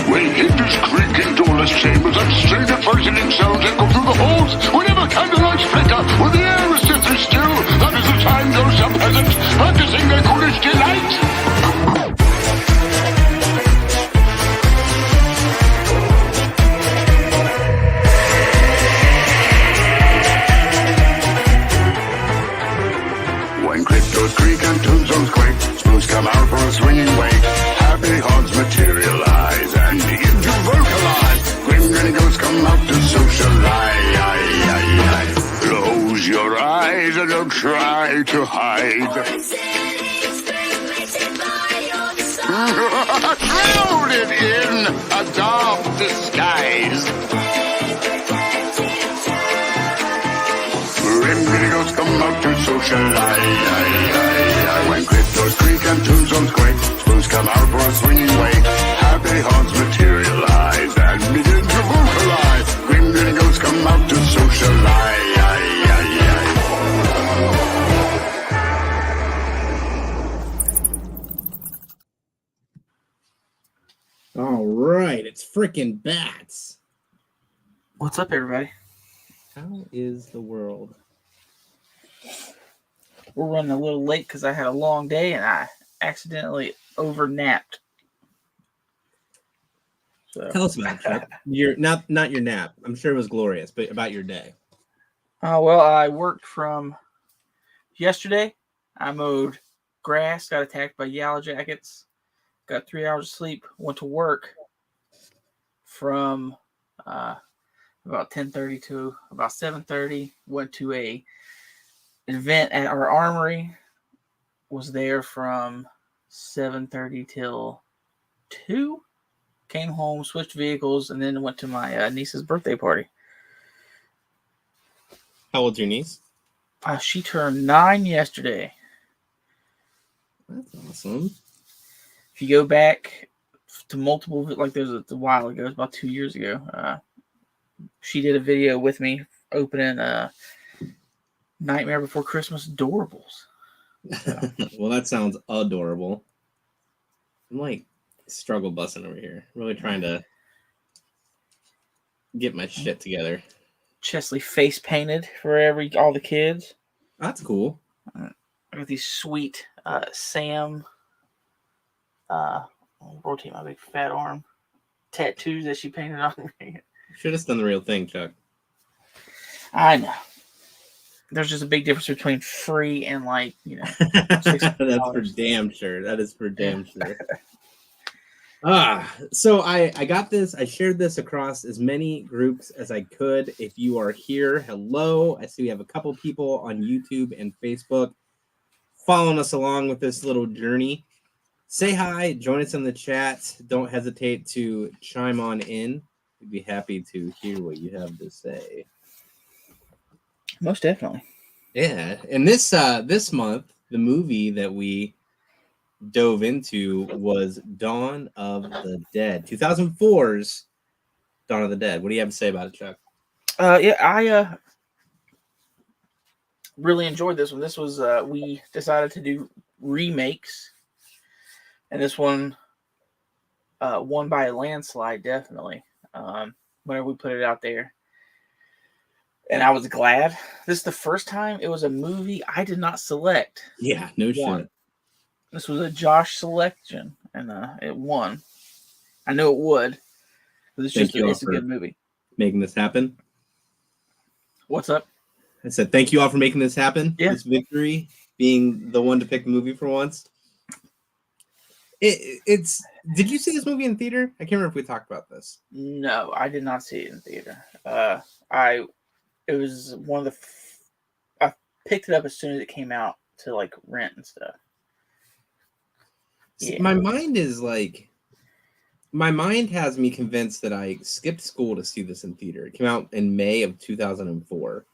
We hid this creek in doorless chambers and strained at frightening sounds echo through the halls. Whenever candlelights flicker, when the air is deathly still, that is the time those young peasants practicing their ghoulish delight. When cryptos creak and tombstones quake, spoons come out for a swinging wake. Happy hearts materialize and begin to vocalize. Grim grinning ghosts come out to socialize. Close your eyes and don't try to hide. Shrouded in a dark disguise. Grim grinning ghosts come out to socialize. When cryptos creak and tombstones quake, spoons come out for a swinging wake. Happy hearts materialize and begin to vocalize. Grim grinning ghosts come out to socialize. All right, it's freaking bats. What's up, everybody? How is the world? We're running a little late because I had a long day and I accidentally overnapped. So. Tell us about it, Chuck. Not your nap. I'm sure it was glorious, but about your day. Well, I worked from yesterday. I mowed grass, got attacked by yellow jackets, got 3 hours of sleep, went to work from about 10:30 to about 7:30, went to a event at our armory, was there from 7:30 till 2, came home, switched vehicles, and then went to my niece's birthday party. How old's your niece? She turned 9 yesterday. That's awesome. If you go back to multiple, like there's a while ago, it was about 2 years ago, she did a video with me opening Nightmare Before Christmas Adorables. So. Well, that sounds adorable. I'm like struggle bussing over here. Really trying to get my shit together. Chesley face painted for all the kids. That's cool. I got these sweet Sam I'll rotate my big fat arm tattoos that she painted on me. Should have done the real thing, Chuck. I know. There's just a big difference between free and That's for damn sure. That is for damn sure. So I got this. I shared this across as many groups as I could. If you are here, hello. I see we have a couple people on YouTube and Facebook following us along with this little journey. Say hi. Join us in the chat. Don't hesitate to chime on in. We'd be happy to hear what you have to say. Most definitely. Yeah, and this month, the movie that we dove into was Dawn of the Dead, 2004's Dawn of the Dead. What do you have to say about it, Chuck? I really enjoyed this one. This was we decided to do remakes, and this one won by a landslide, definitely. Whenever we put it out there. And I was glad. This is the first time it was a movie I did not select. Yeah, no shit. This was a Josh selection, and it won. I know it would. But it's a good movie. Making this happen. What's up? I said thank you all for making this happen. Yeah. This victory, being the one to pick the movie for once. It's. Did you see this movie in theater? I can't remember if we talked about this. No, I did not see it in theater. It was one of the. I picked it up as soon as it came out to rent and stuff. Yeah. My mind has me convinced that I skipped school to see this in theater. It came out in May of 2004.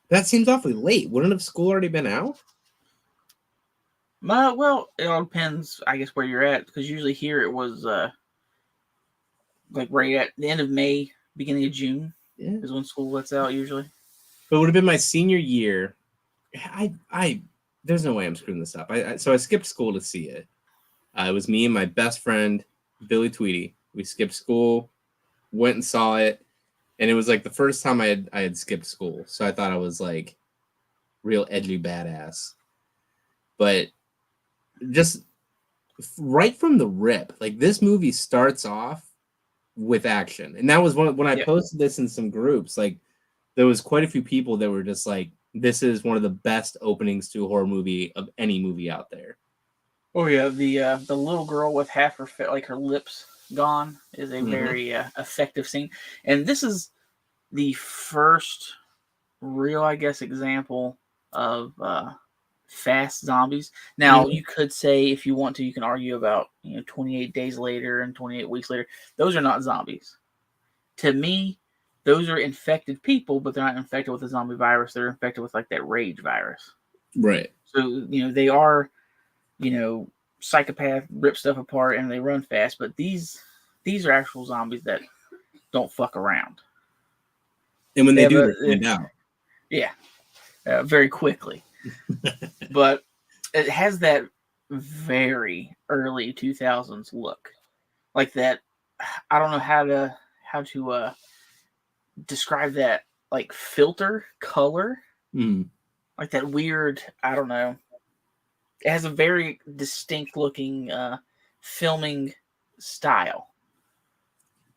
That seems awfully late. Wouldn't have school already been out? Well, it all depends, I guess, where you're at. Because usually here it was right at the end of May, beginning of June is when school lets out usually. But it would have been my senior year. There's no way I'm screwing this up. So I skipped school to see it. It was me and my best friend, Billy Tweedy. We skipped school, went and saw it, and it was like the first time I had skipped school. So I thought I was like real edgy badass. But just right from the rip, like this movie starts off with action. And that was when I posted this in some groups, like there was quite a few people that were just like, this is one of the best openings to a horror movie of any movie out there. Oh yeah, the little girl with half her her lips gone is a very effective scene, and this is the first real, I guess, example of fast zombies. Now you could say, if you want to, you can argue about 28 days later and 28 weeks later. Those are not zombies. To me, those are infected people, but they're not infected with a zombie virus. They're infected with like that rage virus. Right. So they are. Psychopath, rip stuff apart, and they run fast. But these are actual zombies that don't fuck around. And when they do, they find out. Yeah, very quickly. But it has that very early 2000s look, like that. I don't know how to describe that, like filter color, like that weird. I don't know. It has a very distinct looking filming style.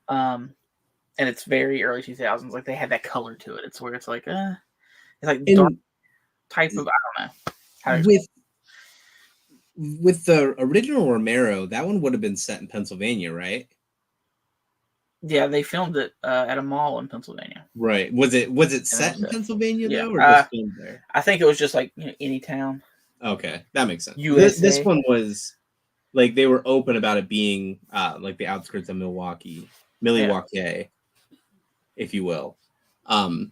And it's very early 2000s. Like they had that color to it. It's where it's like dark type of, I don't know. With the original Romero, that one would have been set in Pennsylvania, right? Yeah, they filmed it at a mall in Pennsylvania. Right. Was it set in Pennsylvania though, or just filmed there? I think it was just like any town. Okay, that makes sense. USA. This one was like they were open about it being like the outskirts of Milwaukee, if you will. That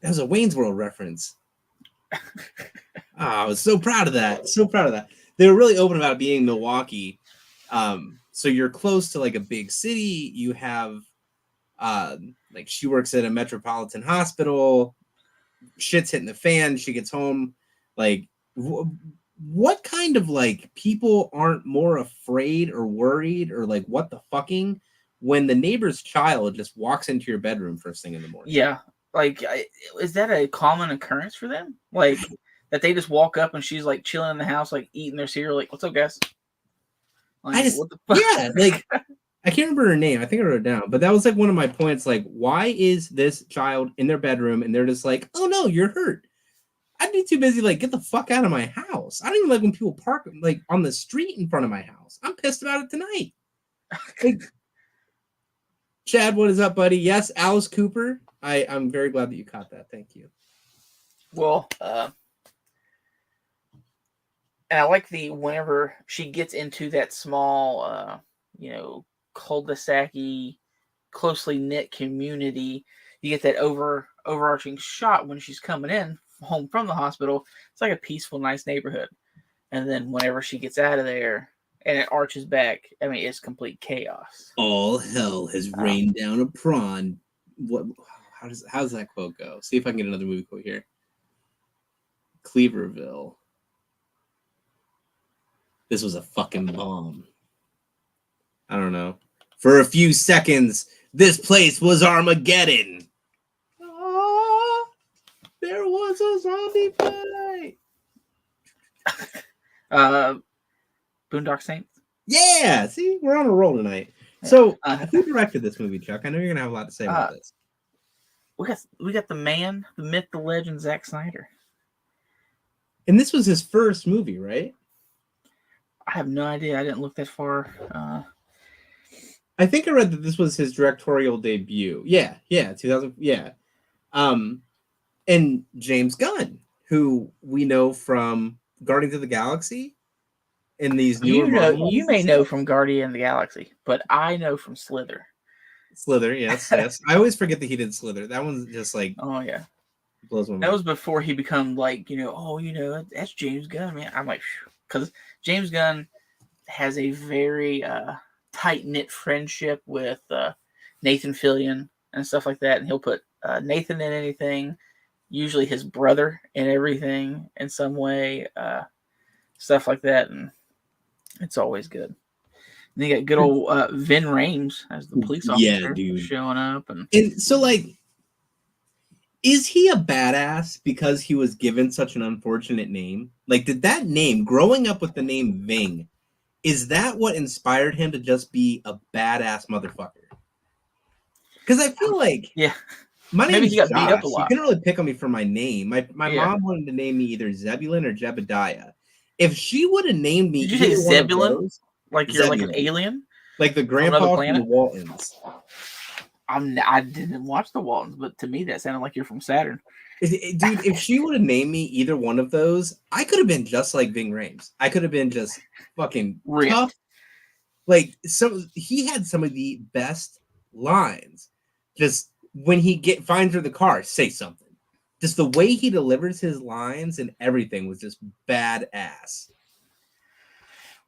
was a Wayne's World reference. I was so proud of that. They were really open about it being Milwaukee. So you're close to like a big city. You have like she works at a metropolitan hospital. Shit's hitting the fan. She gets home. Like, what kind of like people aren't more afraid or worried or like what the fucking when the neighbor's child just walks into your bedroom first thing in the morning? Yeah, like is that a common occurrence for them? Like that they just walk up and she's like chilling in the house, like eating their cereal, like "What's up, guys?" Like, what the fuck? Yeah, like I can't remember her name. I think I wrote it down, but that was like one of my points. Like, why is this child in their bedroom and they're just like, "Oh no, you're hurt." I'd be too busy, like, get the fuck out of my house. I don't even like when people park, like, on the street in front of my house. I'm pissed about it tonight. Like, Chad, what is up, buddy? Yes, Alice Cooper. I'm very glad that you caught that. Thank you. Well, and I like whenever she gets into that small, cul-de-sac-y, closely knit community, you get that overarching shot when she's coming in home from the hospital. It's like a peaceful, nice neighborhood. And then whenever she gets out of there and it arches back, I mean, it's complete chaos. All hell has rained down upon. What? How does that quote go? See if I can get another movie quote here. Cleaverville. This was a fucking bomb. I don't know. For a few seconds, this place was Armageddon. There was a zombie fight. Boondock Saints. Yeah, see, we're on a roll tonight. So, who directed this movie, Chuck? I know you're gonna have a lot to say about this. We got the man, the myth, the legend, Zack Snyder. And this was his first movie, right? I have no idea. I didn't look that far. I think I read that this was his directorial debut. Yeah, 2000. Yeah. And James Gunn, who we know from Guardians of the Galaxy, in these newer you may know from Guardian of the Galaxy, but I know from Slither. Slither, yes. I always forget that he did Slither. That one's just like, oh yeah, blows my mind. That was before he become like, that's James Gunn, man. I'm like, because James Gunn has a very tight knit friendship with Nathan Fillion and stuff like that, and he'll put Nathan in anything. Usually his brother in everything in some way, stuff like that. And It's always good. And you got good old Vin Rames as the police Yeah, officer dude. showing up, and so like, is he a badass because he was given such an unfortunate name? Like, did that name, growing up with the name Ving, is that what inspired him to just be a badass motherfucker? Because I feel like yeah, my maybe name's he got beat up a Josh. You lot. couldn't really pick on me for my name. My Yeah. mom wanted to name me either Zebulon or Jebediah. If she would have named me, Did you say either one of Zebulon? those, Like you're like an Zebulon. alien Like the from another grandpa from the planet? Waltons. I didn't watch the Waltons, but to me that sounded like you're from Saturn. Dude, if she would have named me either one of those, I could have been just like Ving Rhames. I could have been just fucking Ripped. tough. Like, he had some of the best lines. Just when he finds her the car, say something. Just the way he delivers his lines and everything was just badass.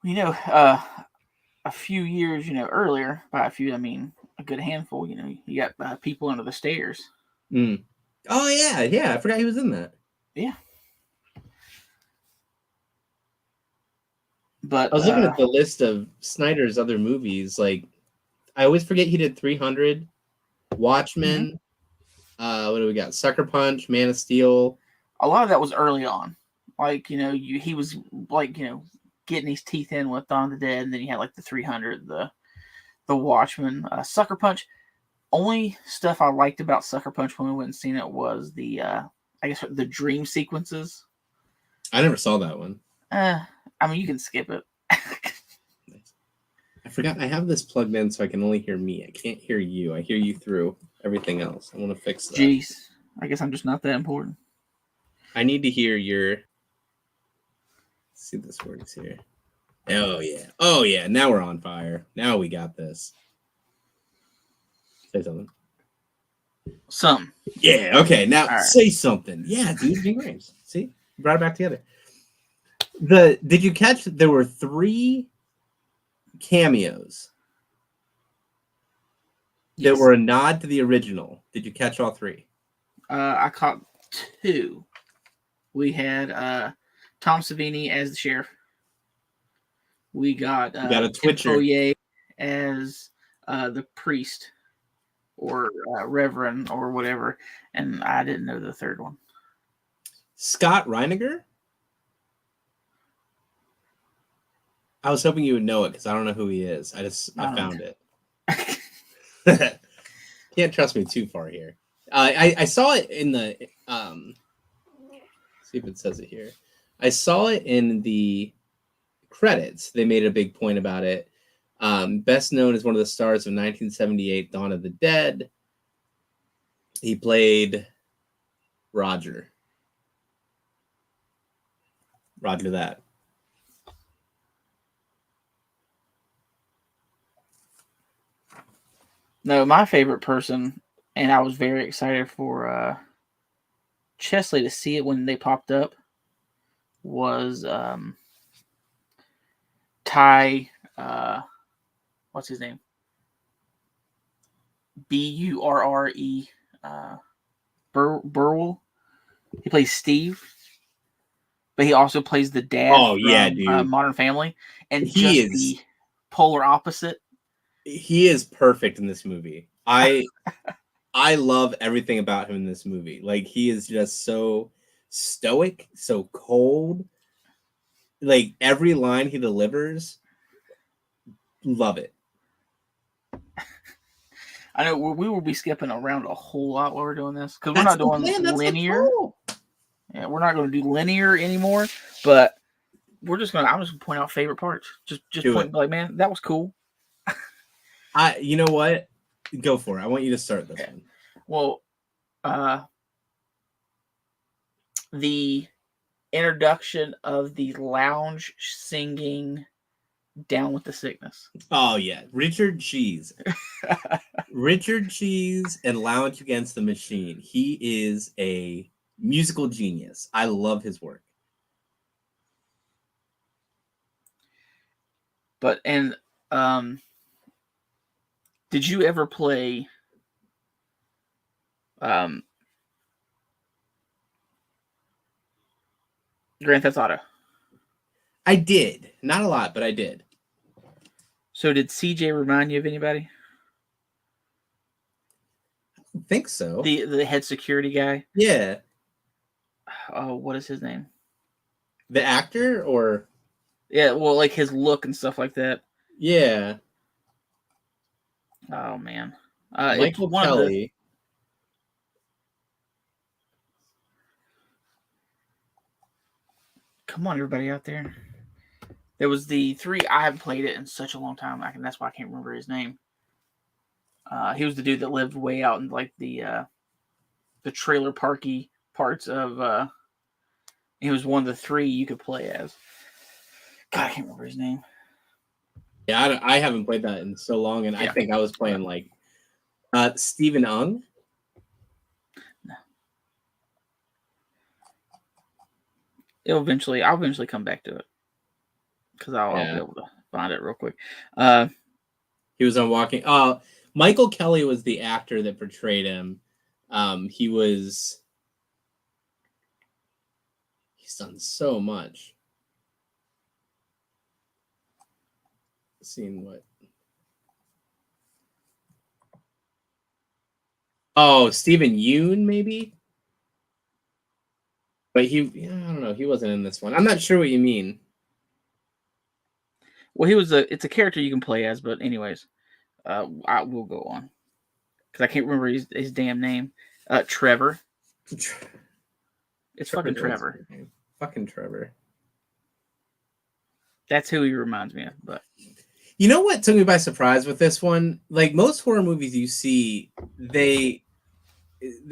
You know, a few years, earlier, by a few I mean a good handful. You got People Under the Stairs. Mm. Oh yeah, I forgot he was in that. Yeah. But I was looking at the list of Snyder's other movies. Like, I always forget he did 300, Watchmen. What do we got? Sucker Punch, Man of Steel. A lot of that was early on. Like, he was like, getting his teeth in with Dawn of the Dead, and then you had like the 300, the Watchmen, Sucker Punch. Only stuff I liked about Sucker Punch when we went and seen it was the I guess the dream sequences. I never saw that one. I mean, you can skip it. I forgot I have this plugged in so I can only hear me. I can't hear you. I hear you through everything else. I want to fix that. Jeez, I guess I'm just not that important. I need to hear your. Let's see if this works here. Oh yeah. Now we're on fire. Now we got this. Say something. Some. Yeah. Okay. Now right. Say something. Yeah, dude. Ving Rhames. See, brought it back together. Did you catch? There were 3 cameos that were a nod to the original. Did you catch all 3? I caught 2. We had Tom Savini as the sheriff. We got a Twitcher as the priest or reverend or whatever, and I didn't know the third one. Scott Reiniger? I was hoping you would know it because I don't know who he is. I found it. Can't trust me too far here. I saw it in the see if it says it here. I saw it in the credits. They made a big point about it. Best known as one of the stars of 1978 Dawn of the Dead. He played Roger that. No, my favorite person, and I was very excited for Chesley to see it when they popped up, was Ty, what's his name? Burre, Burwell. He plays Steve, but he also plays the dad from Modern Family, and he is the polar opposite. He is perfect in this movie. I love everything about him in this movie. Like, he is just so stoic, so cold. Like, every line he delivers, love it. I know we will be skipping around a whole lot while we're doing this because we're not doing linear. Yeah, we're not going to do linear anymore. But I'm just going to point out favorite parts. Just point like, man, that was cool. You know what? Go for it. I want you to start this one. Well, the introduction of the lounge singing Down with the Sickness. Oh yeah, Richard Cheese. Richard Cheese and Lounge Against the Machine. He is a musical genius. I love his work. Did you ever play Grand Theft Auto? I did. Not a lot, but I did. So did CJ remind you of anybody? I think so. The head security guy. Yeah. Oh, what is his name? The actor or Yeah, well, like his look and stuff like that. yeah. Oh man, it's Michael one of the. Kelly. Come on, everybody out there. There was the three. I haven't played it in such a long time. That's why I can't remember his name. He was the dude that lived way out in like the trailer parky parts of. He was one of the three you could play as. God, I can't remember his name. Yeah, I haven't played that in so long, and I think I was playing like Stephen Ung. No. I'll eventually come back to it because I'll be able to find it real quick. He was on Walking. Michael Kelly was the actor that portrayed him. He's done so much. Seeing what? Oh, Stephen Yeun, maybe. But I don't know. He wasn't in this one. I'm not sure what you mean. Well, it's a character you can play as, but anyways, I will go on because I can't remember his damn name. Trevor. It's fucking Trevor. Fucking Trevor. That's who he reminds me of. But you know what took me by surprise with this one? Like most horror movies you see, they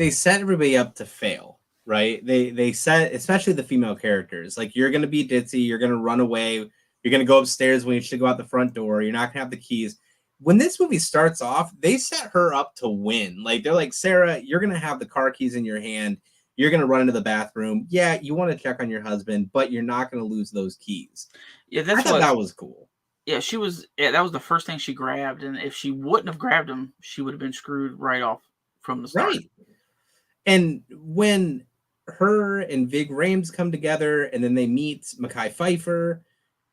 set everybody up to fail, right? They set, especially the female characters, like you're gonna be ditzy, you're gonna run away, you're gonna go upstairs when you should go out the front door, you're not gonna have the keys. When this movie starts off, they set her up to win. Like they're like, Sarah, you're gonna have the car keys in your hand. You're going to run into the bathroom. Yeah, you want to check on your husband, but you're not going to lose those keys. Yeah, I thought that was cool. Yeah, that was the first thing she grabbed. And if she wouldn't have grabbed them, she would have been screwed right off from the start. Right. And when her and Vig Rhames come together and then they meet Mekhi Phifer,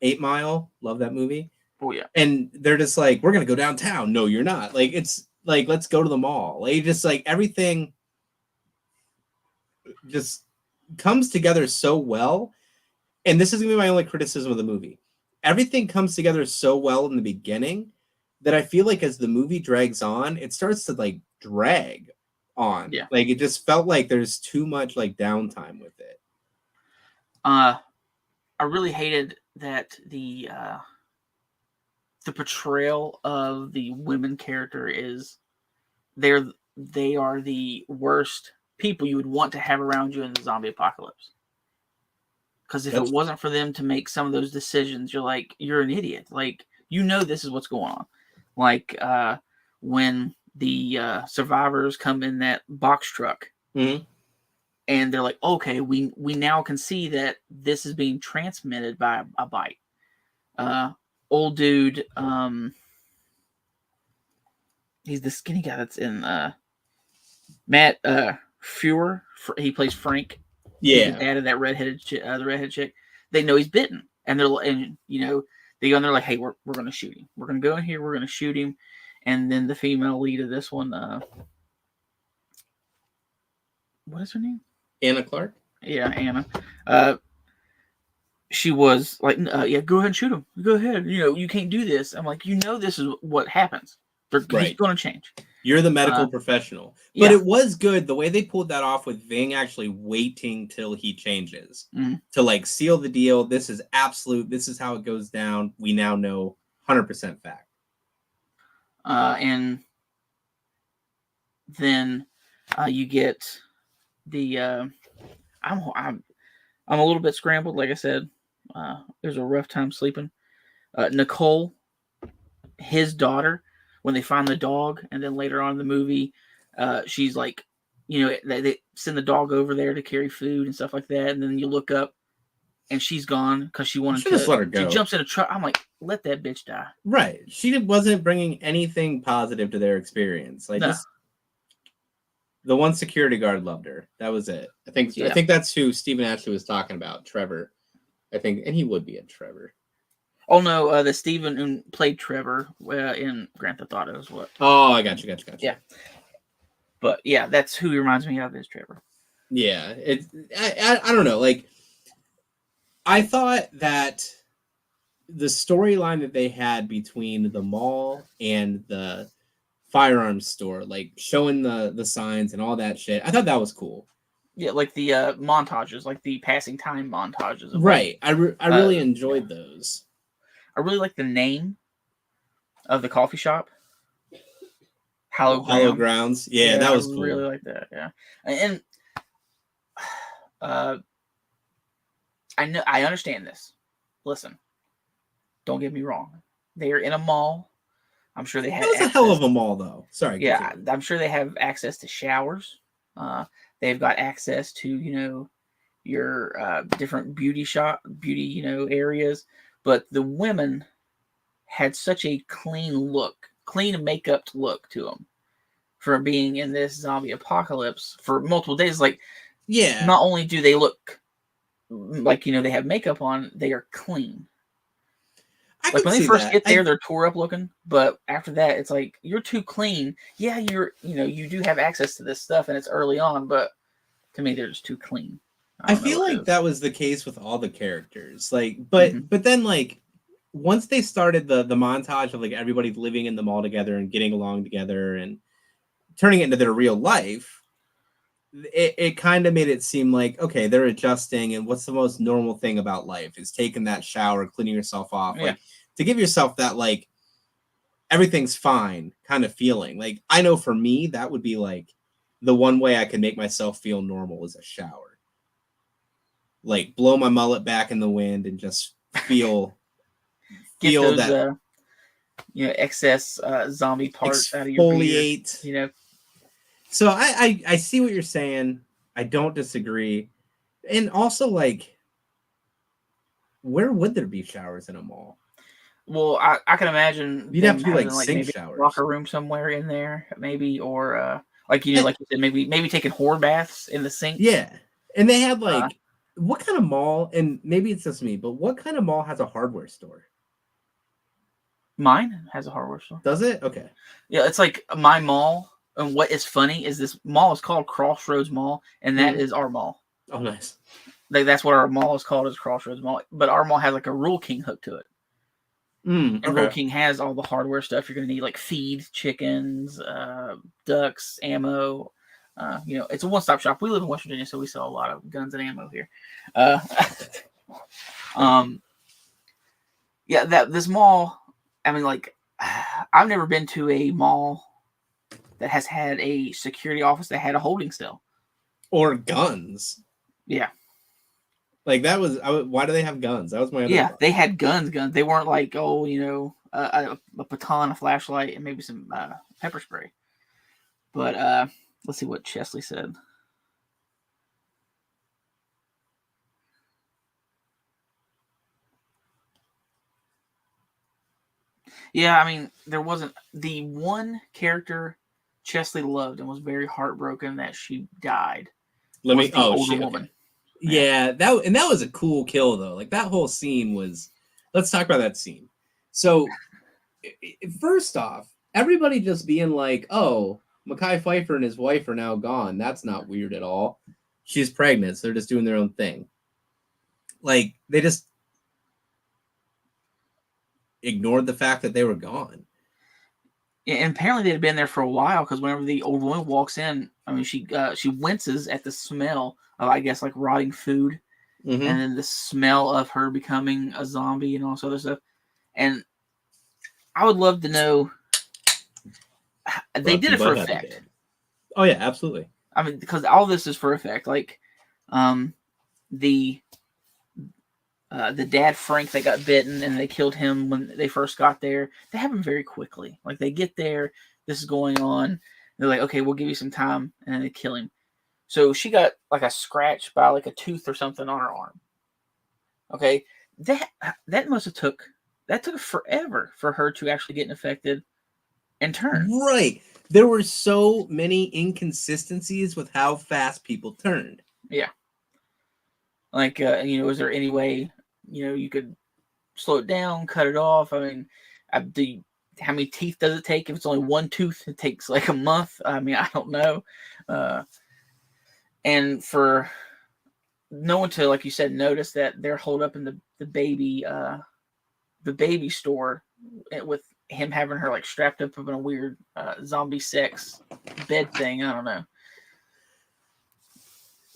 8 Mile, love that movie. Oh, yeah. And they're just like, we're going to go downtown. No, you're not. Like, it's like, let's go to the mall. Like, just like everything just comes together so well. And this is gonna be my only criticism of the movie. Everything comes together so well in the beginning that I feel like as the movie drags on, it starts to like drag on. Yeah. Like it just felt like there's too much like downtime with it. I really hated that the portrayal of the women character is they are the worst people you would want to have around you in the zombie apocalypse. Because if it wasn't for them to make some of those decisions, you're an idiot. Like, you know this is what's going on. Like, when the survivors come in that box truck, mm-hmm. and they're like, okay, we now can see that this is being transmitted by a bite. Old dude, he's the skinny guy that's in Matt Fuhrer. He plays Frank. Yeah, the dad of that redheaded chick. They know he's bitten, and they go and they're like, hey, we're gonna shoot him. We're gonna go in here. We're gonna shoot him. And then the female lead of this one, what is her name? Anna Clark. Yeah, Anna. She was like, yeah, go ahead and shoot him. Go ahead. You can't do this. I'm like, this is what happens. He's going to change. You're the medical professional. But it was good the way they pulled that off with Ving actually waiting till he changes to like seal the deal. This is absolute. This is how it goes down. We now know 100% fact. And then you get the I'm a little bit scrambled. Like I said, it was a rough time sleeping. Nicole, his daughter, when they find the dog, and then later on in the movie, she's like, they send the dog over there to carry food and stuff like that, and then you look up, and she's gone because she wanted to just let her go. She jumps in a truck. I'm like, let that bitch die. Right. She wasn't bringing anything positive to their experience. Like, just the one security guard loved her. That was it. I think that's who Stephen Ashley was talking about, Trevor. I think, and he would be a Trevor. Oh no, the Steven who played Trevor in Grand Theft Auto is what. Oh, I got you. Yeah. But yeah, that's who he reminds me of is Trevor. Yeah, I don't know. Like, I thought that the storyline that they had between the mall and the firearms store, like showing the signs and all that shit, I thought that was cool. Yeah, like the montages, like the passing time montages. Of Right. Like, I really enjoyed those. I really like the name of the coffee shop. Hollow Grounds. Yeah, that was cool. I really like that. Yeah, and I understand this. Listen, don't get me wrong. They are in a mall. I'm sure they have. That was a hell of a mall, though. Sorry. Yeah, I'm sure they have access to showers. They've got access to your different beauty areas. But the women had such a clean makeup look to them for being in this zombie apocalypse for multiple days. Like, yeah, not only do they look like they have makeup on, they are clean. Like when they first get there, they're tore up looking, but after that, it's like you're too clean. Yeah, you do have access to this stuff, and it's early on, but to me, they're just too clean. I feel like that was the case with all the characters. Like, but then like once they started the montage of like everybody living in the mall together and getting along together and turning it into their real life, it kind of made it seem like, okay, they're adjusting, and what's the most normal thing about life is taking that shower, cleaning yourself off, like to give yourself that like everything's fine kind of feeling. Like, I know for me that would be like the one way I can make myself feel normal is a shower. Like, blow my mullet back in the wind and just feel those, that excess zombie parts out of your beard, So I see what you're saying. I don't disagree. And also, like, where would there be showers in a mall? Well, I can imagine you'd have to do like sink maybe showers, locker room somewhere in there, maybe, or like you said, maybe taking whore baths in the sink. Yeah, and they had like what kind of mall? And maybe it's just me, but what kind of mall has a hardware store? Mine has a hardware store. Does it? Okay. Yeah, it's like my mall. And what is funny is this mall is called Crossroads Mall, and that is our mall. Oh, nice. Like, that's what our mall is called, is Crossroads Mall. But our mall has like a Rule King hook to it. And Rule King has all the hardware stuff you're going to need, like feed, chickens, ducks, ammo. It's a one-stop shop. We live in West Virginia, so we sell a lot of guns and ammo here. This mall, I mean, like, I've never been to a mall that has had a security office that had a holding cell. Or guns. Yeah. Like, that was... why do they have guns? That was my other problem. They had guns. They weren't like, a baton, a flashlight, and maybe some pepper spray. But let's see what Chesley said. Yeah, I mean, there wasn't... The one character Chesley loved and was very heartbroken that she died. Woman. Yeah, that was a cool kill though. Like, that whole scene was. Let's talk about that scene. So, first off, everybody just being like, "Oh, Mekhi Phifer and his wife are now gone." That's not weird at all. She's pregnant, so they're just doing their own thing. Like, they just ignored the fact that they were gone. And apparently they had been there for a while, because whenever the old woman walks in, I mean, she winces at the smell of, I guess, like rotting food, and then the smell of her becoming a zombie and all this other stuff. And I would love to know, they did it for effect. Oh yeah, absolutely. I mean, because all this is for effect. Like, the dad Frank that got bitten and they killed him when they first got there. They have him very quickly. Like, they get there, this is going on. They're like, okay, we'll give you some time, and then they kill him. So she got like a scratch by like a tooth or something on her arm. Okay, that must have took forever for her to actually get infected and turn. Right. There were so many inconsistencies with how fast people turned. Yeah. Like, is there any way you could slow it down, cut it off. I mean, how many teeth does it take? If it's only one tooth, it takes like a month. I mean, I don't know. And for no one to, like you said, notice that they're holed up in the baby store with him having her like strapped up in a weird zombie sex bed thing. I don't know.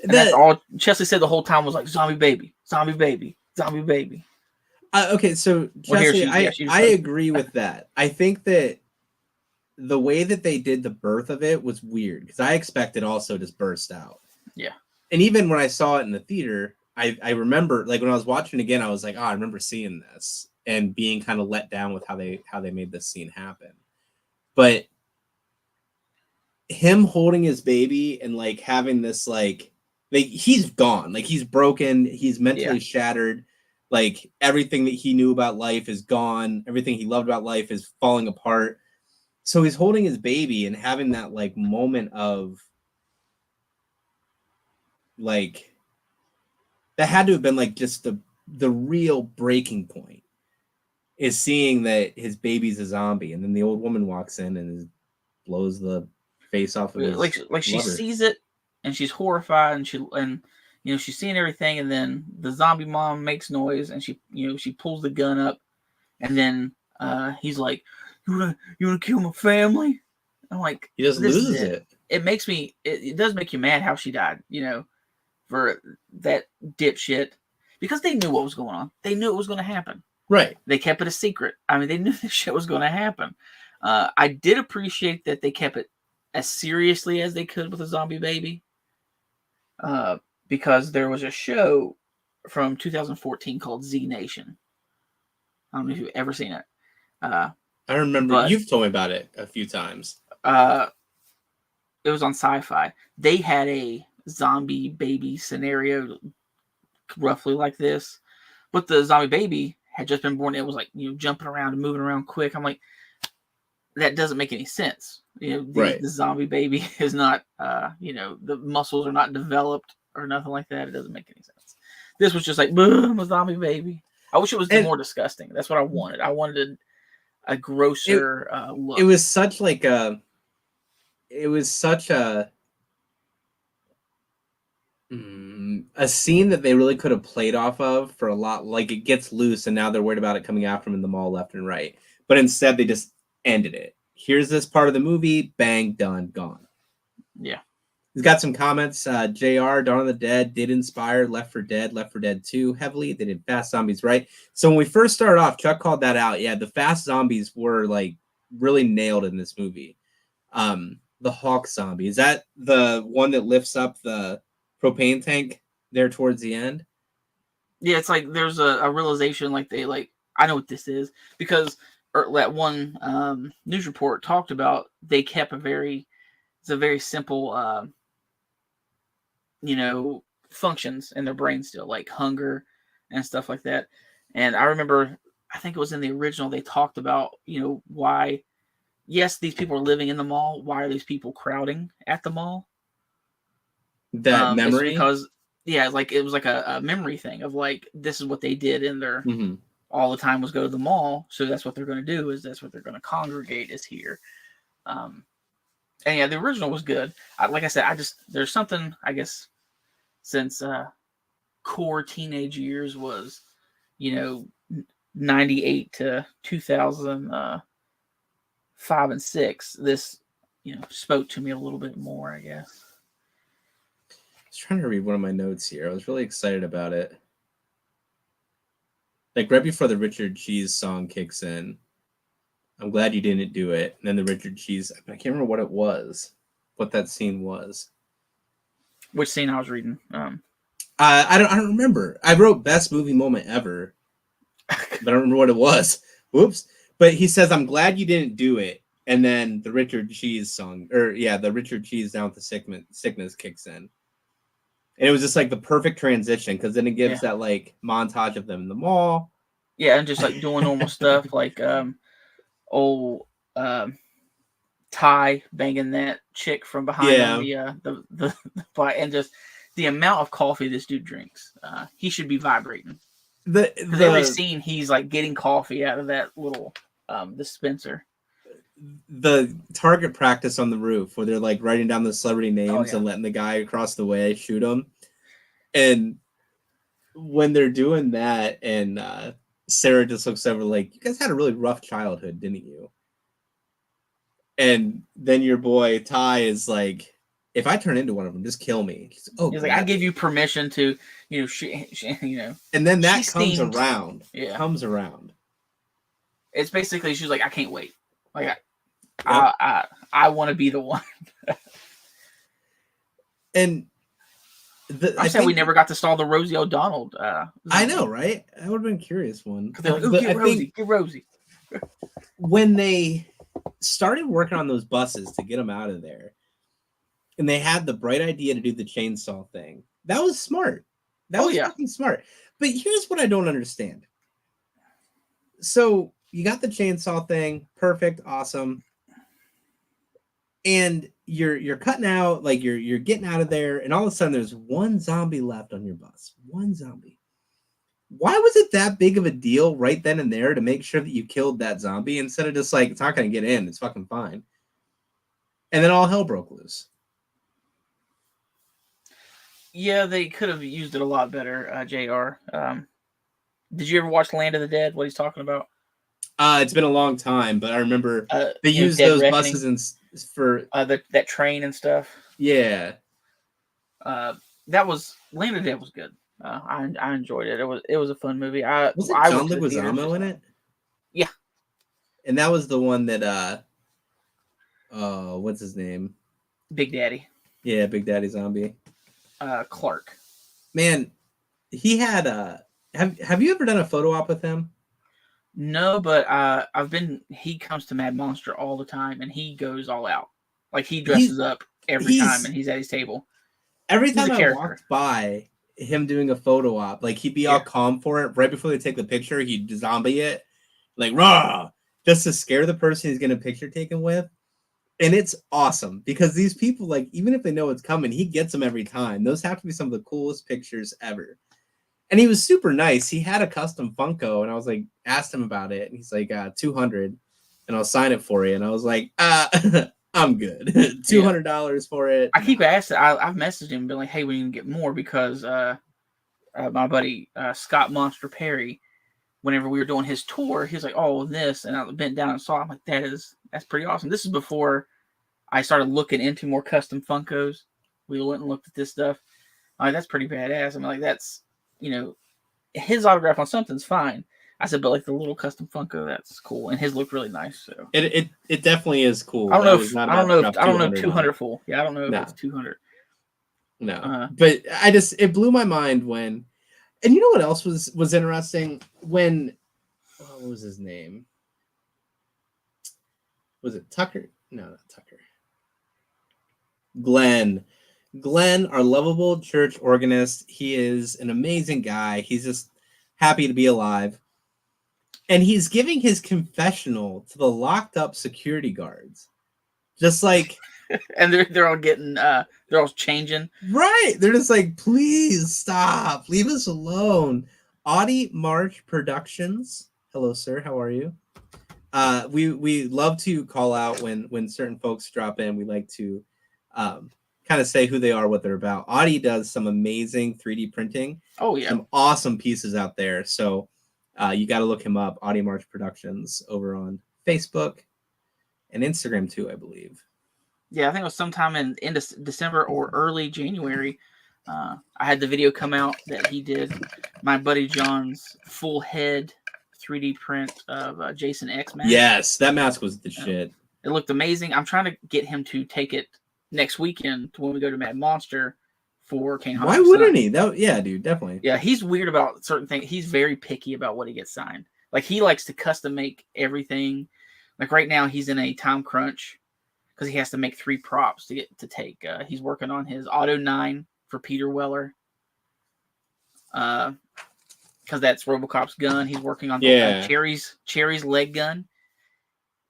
And that's all Chesley said the whole time was like zombie baby, zombie baby, zombie baby. Okay, so Chesley, I agree with that. I think that the way that they did the birth of it was weird because I expected also to burst out. Yeah. And even when I saw it in the theater, I remember, like, when I was watching again, I was like, oh, I remember seeing this and being kind of let down with how they made this scene happen. But him holding his baby and like having this like he's gone, like he's broken, he's mentally shattered, like everything that he knew about life is gone, everything he loved about life is falling apart. So he's holding his baby and having that like moment of like that had to have been like just the real breaking point, is seeing that his baby's a zombie, and then the old woman walks in and blows the face off of his like she sees it and she's horrified, and she's seeing everything, and then the zombie mom makes noise and she pulls the gun up, and then he's like, you wanna kill my family? I'm like, he just loses it. It makes me it does make you mad how she died, for that dipshit, because they knew what was going on. They knew it was going to happen. Right. They kept it a secret. I mean, they knew this shit was going to happen. I did appreciate that they kept it as seriously as they could with a zombie baby. Because there was a show from 2014 called Z Nation. I don't know if you've ever seen it. I remember you've told me about it a few times. It was on Sci-Fi. They had a zombie baby scenario roughly like this, but the zombie baby had just been born. It was like jumping around and moving around quick. I'm like, that doesn't make any sense. The zombie baby is not the muscles are not developed or nothing like that. It doesn't make any sense. This was just like, boom, a zombie baby. I wish it was more disgusting. That's what I wanted. I wanted a grosser look. It was such a scene that they really could have played off of for a lot. Like, it gets loose and now they're worried about it coming after them in the mall left and right. But instead they just ended it. Here's this part of the movie, bang, done, gone. Yeah. He's got some comments. JR, Dawn of the Dead did inspire Left 4 Dead 2 heavily. They did Fast Zombies, right? So when we first started off, Chuck called that out. Yeah, the Fast Zombies were like really nailed in this movie. The Hawk zombie, is that the one that lifts up the propane tank there towards the end? Yeah, it's like there's a realization, like they like, I know what this is, because that one news report talked about they kept a very simple functions in their brain still, like hunger and stuff like that. And I remember, I think it was in the original, they talked about why, yes, these people are living in the mall. Why are these people crowding at the mall? That memory? Because, like it was like a memory thing of like, this is what they did in their all the time was go to the mall. So that's what they're going to do, is that's what they're going to congregate is here. And yeah, the original was good. Like I said, there's something, I guess, since core teenage years was, 98 to 2005 and 6. This, spoke to me a little bit more, I guess. I was trying to read one of my notes here. I was really excited about it. Like right before the Richard Cheese song kicks in, I'm glad you didn't do it. And then the Richard Cheese, I can't remember what it was, what that scene was. Which scene I was reading? I don't remember. I wrote best movie moment ever, but I don't remember what it was. Whoops. But he says, I'm glad you didn't do it. And then the Richard Cheese song, the Richard Cheese Down with the Sickness kicks in. And it was just like the perfect transition, because then it gives that like montage of them in the mall. Yeah, and just like doing normal stuff, like old Ty banging that chick from behind the and just the amount of coffee this dude drinks. He should be vibrating. Because every scene he's like getting coffee out of that little dispenser. The target practice on the roof where they're like writing down the celebrity names and letting the guy across the way shoot them. And when they're doing that, and Sarah just looks over like, you guys had a really rough childhood, didn't you? And then your boy Ty is like, if I turn into one of them, just kill me. He's like, I give you permission to, And then that comes around. Yeah. Comes around. It's basically, she's like, I can't wait. Like, I want to be the one. And I said we never got to stall the Rosie O'Donnell. I know, right? I would have been curious one. They're like, get Rosie. When they started working on those buses to get them out of there, and they had the bright idea to do the chainsaw thing, that was smart. That was fucking smart. But here's what I don't understand. So you got the chainsaw thing, perfect, awesome. And you're cutting out, like you're getting out of there, and all of a sudden there's one zombie left on your bus. One zombie. Why was it that big of a deal right then and there to make sure that you killed that zombie instead of just like, it's not going to get in, it's fucking fine. And then all hell broke loose. Yeah, they could have used it a lot better, JR. Did you ever watch Land of the Dead, what he's talking about? It's been a long time, but I remember they used those buses for that train and stuff. Yeah. That was Land of the Dead was good. I enjoyed it. It was a fun movie. Was it John Leguizamo in it? Yeah. And that was the one that what's his name? Big Daddy. Yeah, Big Daddy Zombie. Clark. Man, he had have you ever done a photo op with him? No, but he comes to Mad Monster all the time, and he goes all out. Like, he dresses up every time, and he's at his table. Every time I walked by him doing a photo op, like, he'd be all calm for it. Right before they take the picture, he'd zombie it. Like, rah! Just to scare the person he's getting a picture taken with. And it's awesome, because these people, like, even if they know it's coming, he gets them every time. Those have to be some of the coolest pictures ever. And he was super nice. He had a custom Funko, and I was like, asked him about it, and he's like, 200, and I'll sign it for you. And I was like, I'm good. $200 for it. I keep asking. I've messaged him and been like, hey, we need to get more, because my buddy Scott Monster Perry, whenever we were doing his tour, he was like, oh, this, and I bent down and saw it. I'm like, that's pretty awesome. This is before I started looking into more custom Funkos. We went and looked at this stuff. I'm like, that's pretty badass. I'm like, that's, his autograph on something's fine. I said, but like the little custom Funko, that's cool, and his looked really nice. So it definitely is cool. I don't know 200 full. Yeah, I don't know if it's 200. No, but it blew my mind when, and you know what else was interesting when, what was his name? Was it Tucker? No, not Tucker. Glenn, our lovable church organist. He is an amazing guy. He's just happy to be alive. And he's giving his confessional to the locked up security guards. Just like, and they're all getting they're all changing. Right. They're just like, please stop. Leave us alone. Audie March Productions. Hello, sir. How are you? We love to call out when certain folks drop in. We like to kind of say who they are, what they're about. Audie does some amazing 3D printing. Oh, yeah. Some awesome pieces out there. So you got to look him up, Audie March Productions, over on Facebook and Instagram too, I believe. Yeah, I think it was sometime in December or early January. I had the video come out that he did my buddy John's full head 3D print of Jason X mask. Yes, that mask was the shit. It looked amazing. I'm trying to get him to take it next weekend to when we go to Mad Monster for Kane Hodges. Why wouldn't he? Yeah, dude, definitely. Yeah, he's weird about certain things. He's very picky about what he gets signed. Like, he likes to custom make everything. Like, right now, he's in a time crunch because he has to make 3 props to get to take. He's working on his Auto 9 for Peter Weller. Because that's RoboCop's gun. He's working on Cherry's leg gun.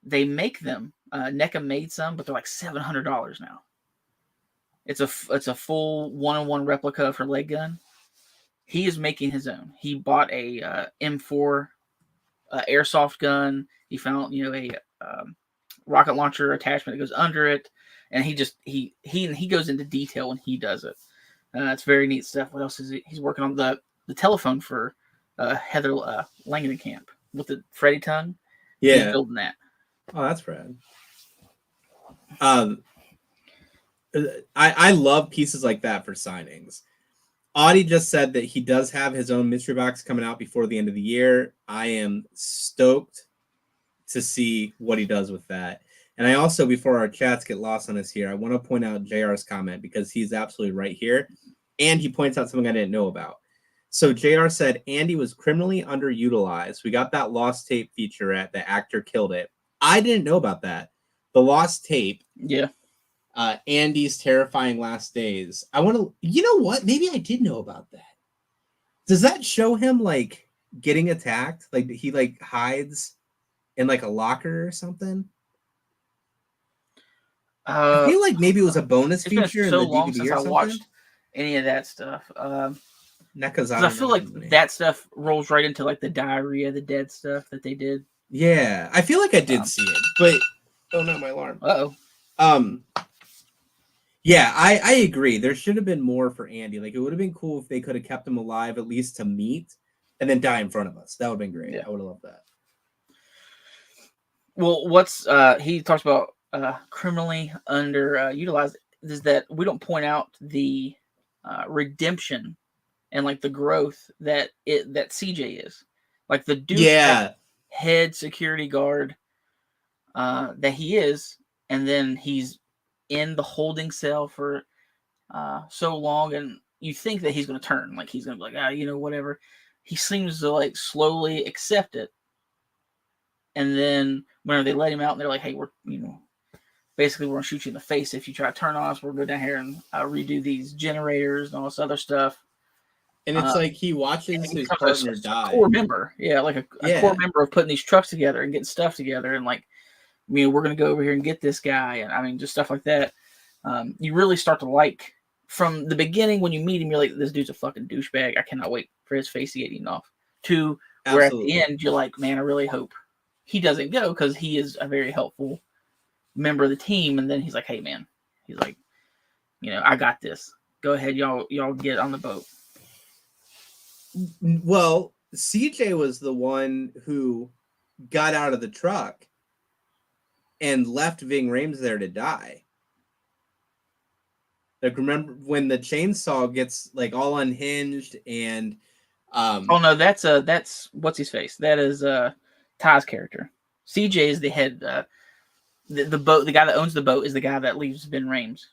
They make them. NECA made some, but they're like $700 now. It's a full 1-on-1 replica of her leg gun. he is making his own. He bought a M4 airsoft gun. He found a rocket launcher attachment that goes under it, and he goes into detail when he does it. It's very neat stuff. What else is he? He's working on the telephone for Heather Langenkamp with the Freddy tongue. Yeah, he's building that. Oh, that's rad. I love pieces like that for signings. Audie just said that he does have his own mystery box coming out before the end of the year. I am stoked to see what he does with that. And I also, before our chats get lost on us here, I want to point out JR's comment because he's absolutely right here. And he points out something I didn't know about. So JR said Andy was criminally underutilized. We got that lost tape featurette. The actor killed it. I didn't know about that. The lost tape. Yeah. Andy's terrifying last days. I want to, you know what? Maybe I did know about that. Does that show him like getting attacked? Like he like hides in like a locker or something? I feel like maybe it was a bonus feature. It's been so in the long DVD since or I something. watched any of that stuff. NECA's I feel like that stuff rolls right into like the diarrhea, the dead stuff that they did. Yeah, I feel like I did see it, but oh no, my alarm. Yeah, I agree. There should have been more for Andy. Like, it would have been cool if they could have kept him alive at least to meet and then die in front of us. That would have been great. Yeah. I would have loved that. Well, he talks about criminally underutilized is that we don't point out the redemption and like the growth that CJ is. Like the dude head security guard that he is, and then he's in the holding cell for so long, and you think that he's going to turn, like he's going to be like, whatever. He seems to like slowly accept it, and then whenever they let him out, and they're like, "Hey, basically we're going to shoot you in the face if you try to turn on us. We'll go down here and redo these generators and all this other stuff." And it's like he watches his partner die. A core member, like a core member of putting these trucks together and getting stuff together, and like, we're going to go over here and get this guy, and I mean, just stuff like that. You really start to like from the beginning when you meet him. You're like, this dude's a fucking douchebag. I cannot wait for his face to get eaten off. Where at the end you're like, man, I really hope he doesn't go because he is a very helpful member of the team. And then he's like, hey man, he's like, I got this. Go ahead, y'all get on the boat. Well, CJ was the one who got out of the truck and left Ving Rhames there to die. Like, remember when the chainsaw gets like all unhinged and oh no, that's what's his face. That is Ty's character. CJ is the head. The boat. The guy that owns the boat is the guy that leaves Ving Rhames.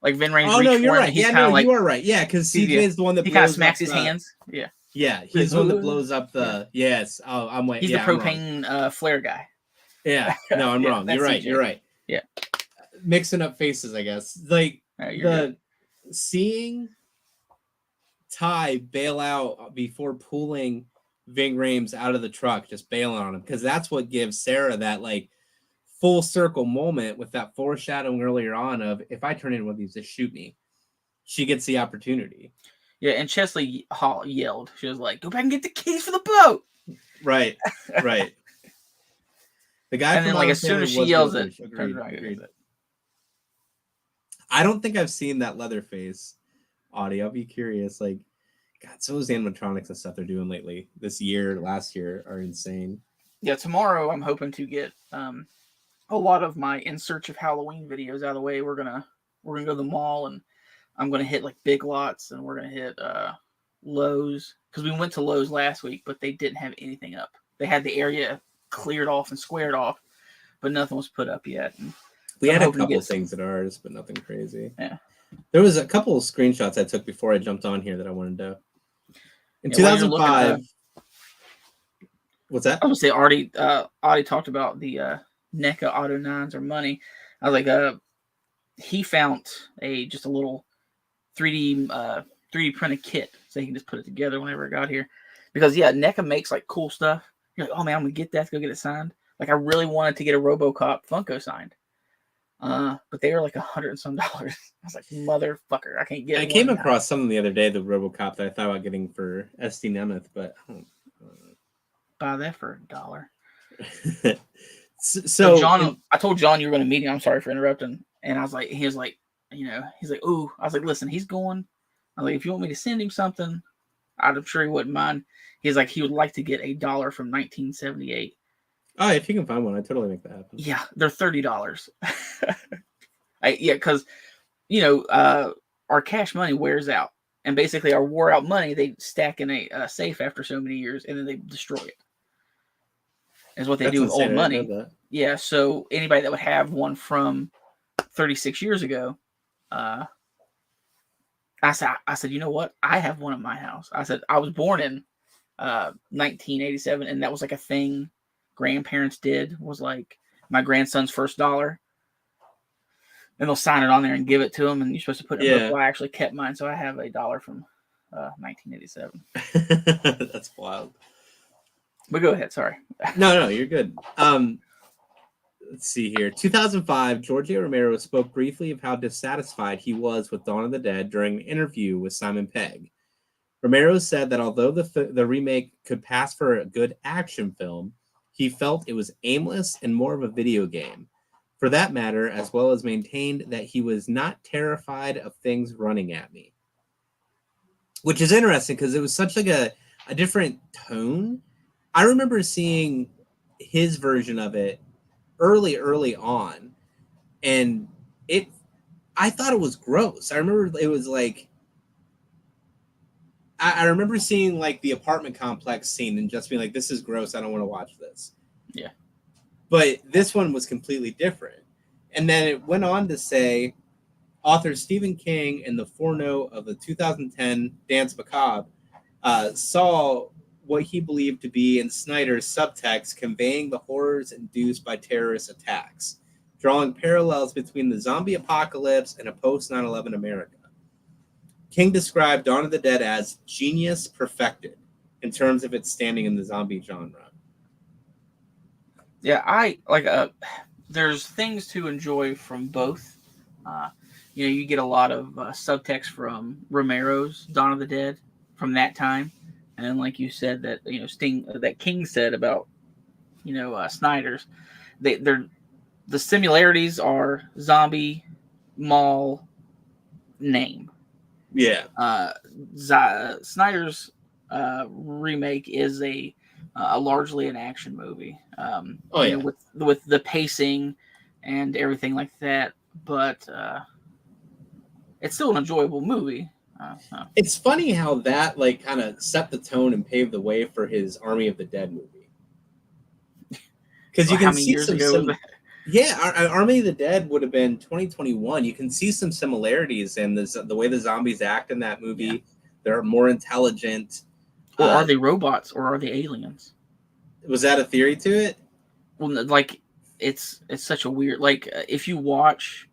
Like Ving Rhames. Oh no, you're right. Yeah, no, you are right. Yeah, because CJ is the one that he kind of smacks his hands. Yeah. Yeah, he's the one that blows up the. Yeah. Yes. Oh, I'm waiting. He's the propane flare guy. Yeah. No, I'm wrong. You're right. CJ. You're right. Yeah. Mixing up faces, I guess. Like seeing Ty bail out before pulling Ving Rhames out of the truck, just bailing on him, because that's what gives Sarah that like full circle moment with that foreshadowing earlier on of, if I turn in one of these, just shoot me. She gets the opportunity. Yeah, and Chesley yelled. She was like, "Go back and get the keys for the boat." Right. The guy, and then like as soon as she yells it, agreed. I don't think I've seen that Leatherface audio. I'll be curious. Like, God, some of those animatronics and stuff they're doing lately, this year, last year, are insane. Yeah, tomorrow I'm hoping to get a lot of my In Search of Halloween videos out of the way. We're gonna go to the mall, and I'm gonna hit like Big Lots, and we're gonna hit Lowe's, because we went to Lowe's last week, but they didn't have anything up. They had the area cleared off and squared off, but nothing was put up yet. And we had a couple things at ours, but nothing crazy. Yeah. There was a couple of screenshots I took before I jumped on here that I wanted to. In 2005. What's that? I was gonna say Artie talked about the NECA Auto 9s or money. I was like, he found just a little 3D printed kit, so he can just put it together whenever it got here. Because NECA makes like cool stuff. You're like, oh man, I'm gonna get that to go get it signed. Like, I really wanted to get a RoboCop Funko signed. But they were like $100 and some. I was like, motherfucker, I can't get. I came across something the other day, the RoboCop, that I thought about getting for SD Nemeth, but I don't buy that for $1. So John, I told John you were going to meet him. I'm sorry for interrupting. And I was like, he was like, ooh. I was like, listen, he's going. I was like, if you want me to send him something, I'm sure he wouldn't mind. He's like, he would like to get $1 from 1978. Oh, if you can find one, I'd totally make that happen. Yeah, they're $30. Because our cash money wears out, and basically our wore out money they stack in a safe after so many years, and then they destroy it. Is what they do with old money. Yeah, so anybody that would have one from 36 years ago, I said, you know what? I have one at my house. I said, I was born in 1987, and that was like a thing grandparents did, was like my grandson's first $1. And they'll sign it on there and give it to them, and you're supposed to put it in. Well, I actually kept mine, so I have $1 from 1987. That's wild. But go ahead, sorry. No, you're good. Let's see here. 2005, George A. Romero spoke briefly of how dissatisfied he was with Dawn of the Dead during an interview with Simon Pegg. Romero said that although the remake could pass for a good action film, he felt it was aimless and more of a video game. For that matter, as well as maintained that he was not terrified of things running at me. Which is interesting because it was such like a different tone. I remember seeing his version of it early on, and I thought it was gross. I remember it was like, I remember seeing like the apartment complex scene and just being like, this is gross, I don't want to watch this. Yeah. But this one was completely different. And then it went on to say, author Stephen King, in the forenote of the 2010 Dance Macabre, saw what he believed to be in Snyder's subtext conveying the horrors induced by terrorist attacks, drawing parallels between the zombie apocalypse and a post 9/11 America. King described Dawn of the Dead as genius perfected in terms of its standing in the zombie genre. Yeah, I like. There's things to enjoy from both. You get a lot of subtext from Romero's Dawn of the Dead from that time, and then, like you said, that that King said about Snyder's. The similarities are zombie, mall, name. Yeah. Snyder's remake is a largely an action movie. With the pacing and everything like that, but it's still an enjoyable movie. It's funny how that like kind of set the tone and paved the way for his Army of the Dead movie. Because you can see some Army of the Dead would have been 2021. You can see some similarities in the way the zombies act in that movie. Yeah. They're more intelligent. Or are they robots, or are they aliens? Was that a theory to it? Well, like it's such a weird, like if you watch,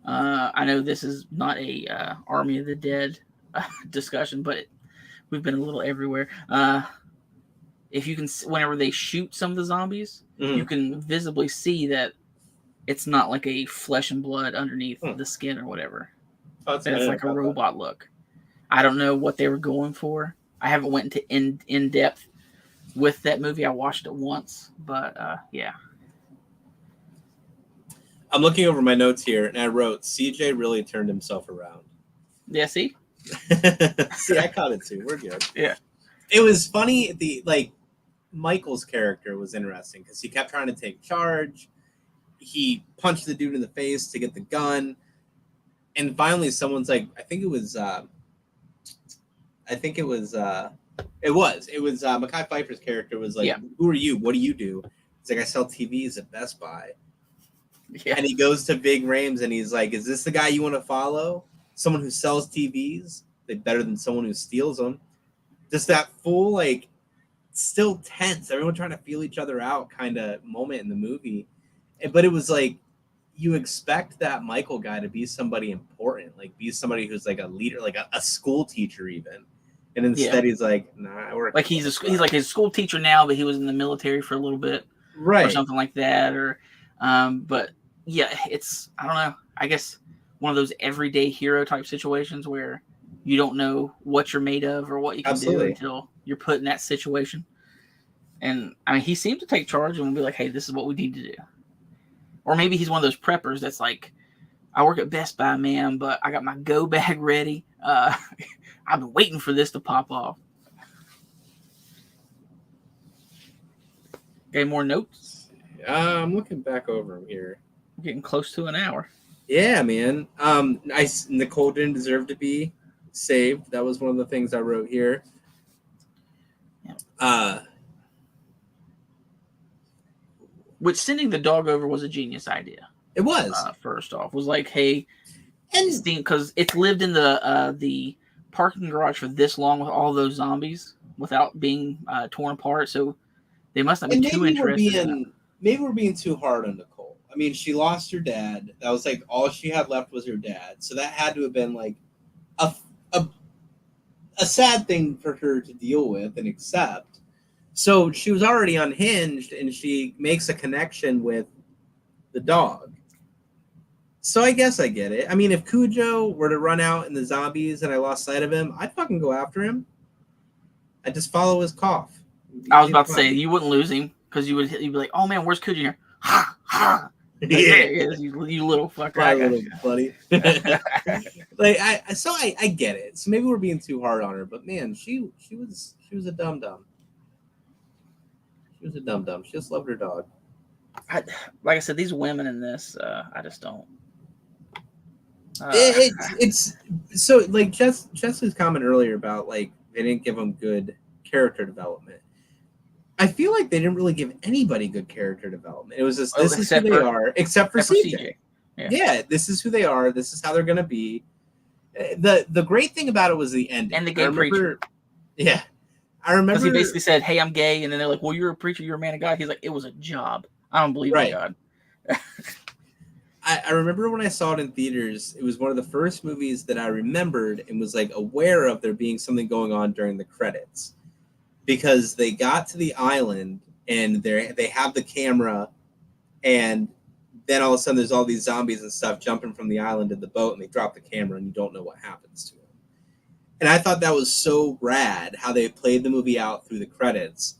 I know this is not a Army of the Dead discussion, but we've been a little everywhere. If you can, whenever they shoot some of the zombies, you can visibly see that it's not like a flesh and blood underneath the skin or whatever. It's like a robot look. I don't know what they were going for. I haven't went into in depth with that movie. I watched it once, but yeah. I'm looking over my notes here, and I wrote, CJ really turned himself around. Yeah, see? See, I caught it too. We're good. Yeah. It was funny. Michael's character was interesting because he kept trying to take charge. He punched the dude in the face to get the gun. And finally someone's like, it was Mekhi Phifer's character was like, Who are you? What do you do? He's like, I sell TVs at Best Buy. Yeah. And he goes to Big Rames and he's like, is this the guy you want to follow? Someone who sells TVs? They're better than someone who steals them. Just that full, like, still tense, everyone trying to feel each other out kind of moment in the movie. But it was like, you expect that Michael guy to be somebody important, like be somebody who's like a leader, like a school teacher even. And instead he's like, nah, I work. Like he's like a school teacher now, but he was in the military for a little bit. Right. Or something like that. Or, but yeah, it's, I don't know, I guess one of those everyday hero type situations where you don't know what you're made of or what you can do Absolutely. until you're put in that situation. And I mean, he seemed to take charge and be like, hey, this is what we need to do. Or maybe he's one of those preppers that's like, I work at Best Buy, man, but I got my go bag ready. I've been waiting for this to pop off. Okay, more notes? I'm looking back over them here. We're getting close to an hour. Yeah, man. Nicole didn't deserve to be saved. That was one of the things I wrote here. Yeah. Which sending the dog over was a genius idea. It was. First off, was like, hey, and because it's lived in the parking garage for this long with all those zombies without being torn apart, so they must not be too interested. Maybe we're being too hard on Nicole. I mean, she lost her dad. That was like all she had left was her dad. So that had to have been like a sad thing for her to deal with and accept. So she was already unhinged, and she makes a connection with the dog. So I guess I get it. I mean, if Cujo were to run out in the zombies and I lost sight of him, I'd fucking go after him. I'd just follow his cough. I was about to say, you wouldn't lose him because you'd be like, oh man, where's Cujo here? Ha ha. Like, yeah, there he is, you little fucker. My little buddy. I get it. So maybe we're being too hard on her, but man, she was a dum dum. She was a dum dum. She just loved her dog. Like I said, these women in this, I just don't. It's so like Chesley's comment earlier about like they didn't give them good character development. I feel like they didn't really give anybody good character development. It was just this is who they are, except for CJ. Yeah, this is who they are. This is how they're gonna be. The great thing about it was the ending and the gay preacher. Yeah, I remember because he basically said, "Hey, I'm gay," and then they're like, "Well, you're a preacher. You're a man of God." He's like, "It was a job. I don't believe in God." I remember when I saw it in theaters, it was one of the first movies that I remembered and was like aware of there being something going on during the credits, because they got to the island and they have the camera, and then all of a sudden there's all these zombies and stuff jumping from the island to the boat, and they drop the camera and you don't know what happens to them. And I thought that was so rad how they played the movie out through the credits,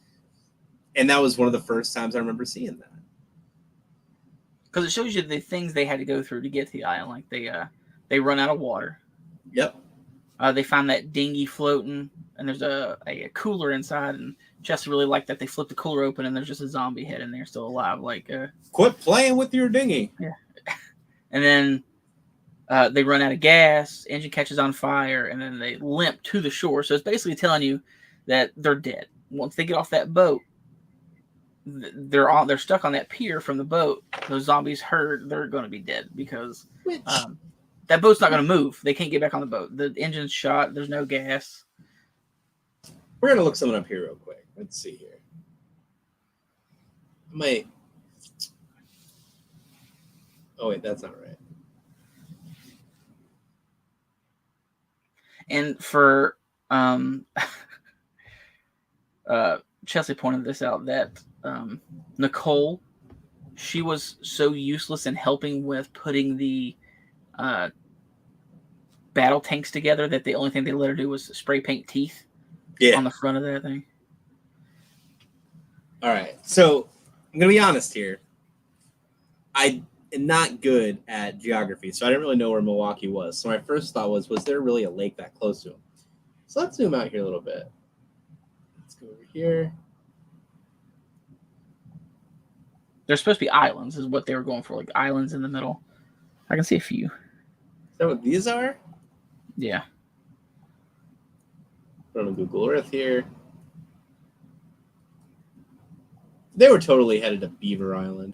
and that was one of the first times I remember seeing that. Because it shows you the things they had to go through to get to the island. Like they run out of water. Yep. They find that dinghy floating, and there's a cooler inside. And Chester really liked that they flipped the cooler open, and there's just a zombie head in there still alive. Like, quit playing with your dinghy. Yeah. And then they run out of gas. Engine catches on fire, and then they limp to the shore. So it's basically telling you that they're dead. Once they get off that boat, they're stuck on that pier from the boat. Those zombies heard they're going to be dead because that boat's not going to move. They can't get back on the boat. The engine's shot. There's no gas. We're going to look something up here real quick. Let's see here. Oh wait, that's not right. And for Chelsea pointed this out that Nicole, she was so useless in helping with putting the battle tanks together that the only thing they let her do was spray paint teeth on the front of that thing. All right, so I'm gonna be honest here. I am not good at geography, so I didn't really know where Milwaukee was. So my first thought was there really a lake that close to him? So let's zoom out here a little bit. Let's go over here. There's supposed to be islands, is what they were going for, like islands in the middle. I can see a few. Is that what these are? Yeah. Put on Google Earth here. They were totally headed to Beaver Island.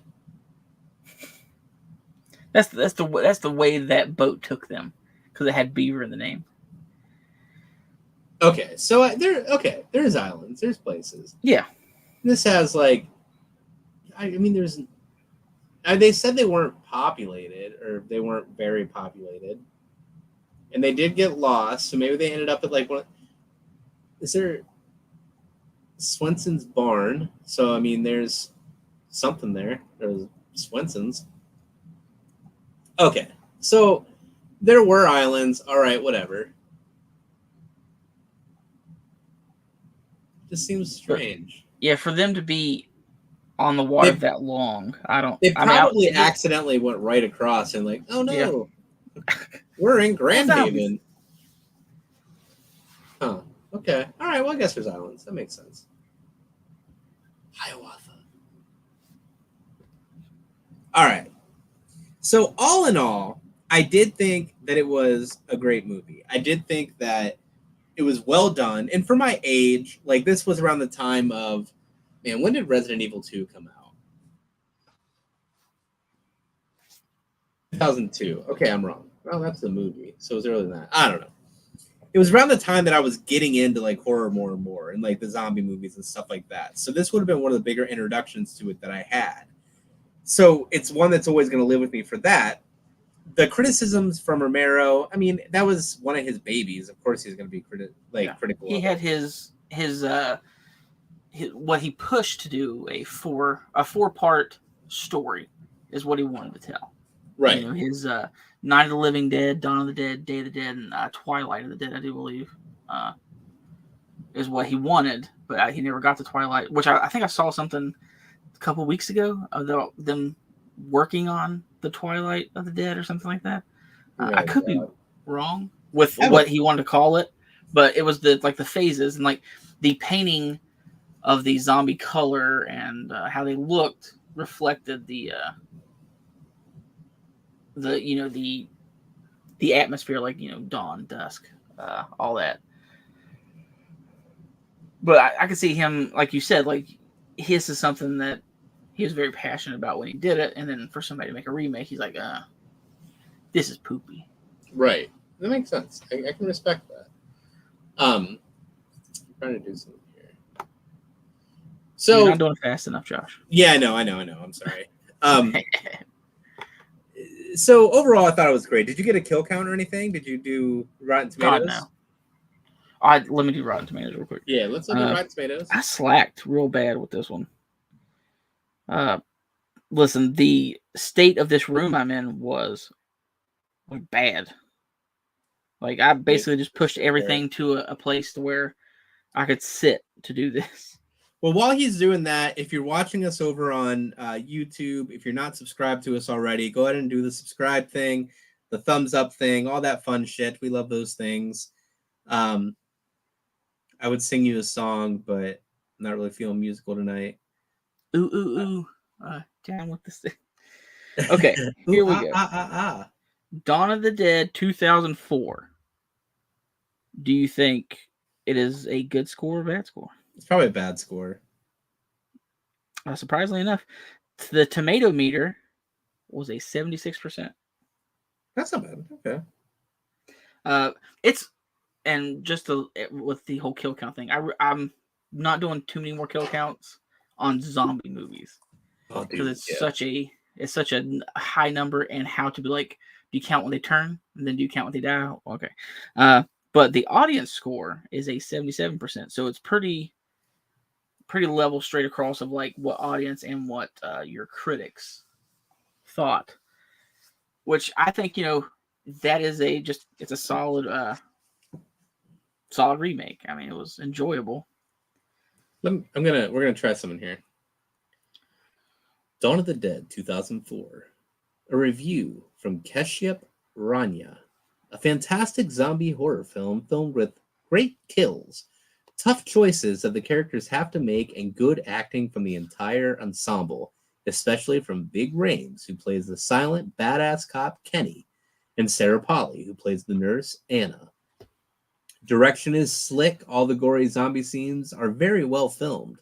That's the way that boat took them, because it had beaver in the name. Okay, so there's islands, there's places. Yeah. This has like, I mean, they said they weren't populated, or they weren't very populated, and they did get lost. So maybe they ended up at like one. Is there Swenson's barn? So I mean, there's something there. There's Swenson's. Okay, so there were islands. All right, whatever. Just seems strange. Yeah, for them to be on the water that long, I don't. They I mean, probably accidentally went right across and like, oh no, we're in Grand Haven. Huh. Okay. All right. Well, I guess there's islands. That makes sense. Hiawatha. All right. So all in all, I did think that it was a great movie. I did think that it was well done. And for my age, like this was around the time of, man, when did Resident Evil 2 come out? 2002. Okay, I'm wrong. Well, that's the movie. So it was earlier than that. I don't know. It was around the time that I was getting into like horror more and more and like the zombie movies and stuff like that. So this would have been one of the bigger introductions to it that I had. So it's one that's always going to live with me for that. The criticisms from Romero, I mean, that was one of his babies. Of course, he's going to be critical. He had his what he pushed to do a four-part story is what he wanted to tell. Right. You know, his Night of the Living Dead, Dawn of the Dead, Day of the Dead, and Twilight of the Dead, I do believe, is what he wanted. But he never got to Twilight, which I think I saw something a couple weeks ago of them working on the Twilight of the Dead or something like that. I could be wrong with what he wanted to call it, but it was the phases and like the painting of the zombie color and how they looked reflected the atmosphere, like, you know, dawn, dusk, all that. But I could see him, like you said, like his is something that he was very passionate about when he did it, and then for somebody to make a remake, he's like, this is poopy. Right. That makes sense. I can respect that. I'm trying to do something here. So you're not doing fast enough, Josh. Yeah, I know. I'm sorry. So overall, I thought it was great. Did you get a kill count or anything? Did you do Rotten Tomatoes? God, no. Let me do Rotten Tomatoes real quick. Yeah, let's look at Rotten Tomatoes. I slacked real bad with this one. Listen, the state of this room I'm in was like bad. Like I basically just pushed everything to a place to where I could sit to do this. Well, while he's doing that, if you're watching us over on YouTube, if you're not subscribed to us already, go ahead and do the subscribe thing, the thumbs up thing, all that fun shit. We love those things. I would sing you a song, but I'm not really feeling musical tonight. Ooh, ooh, ooh. Down with this thing. Okay, here we go. Dawn of the Dead 2004. Do you think it is a good score or bad score? It's probably a bad score. Surprisingly enough, the tomato meter was a 76%. That's not bad. Okay. And just with the whole kill count thing, I'm not doing too many more kill counts on zombie movies because it's such a high number, and how to be like, do you count when they turn and then do you count when they die? Okay. But the audience score is a 77%, so it's pretty level straight across of like what audience and what your critics thought, which I think, you know, that is it's a solid remake. I mean, it was enjoyable. We're gonna try something here. Dawn of the Dead 2004, a review from Keshyap Rania, a fantastic zombie horror film filmed with great kills, tough choices that the characters have to make, and good acting from the entire ensemble, especially from Vig Rhames, who plays the silent, badass cop Kenny, and Sarah Polley, who plays the nurse Anna. Direction is slick. All the gory zombie scenes are very well filmed.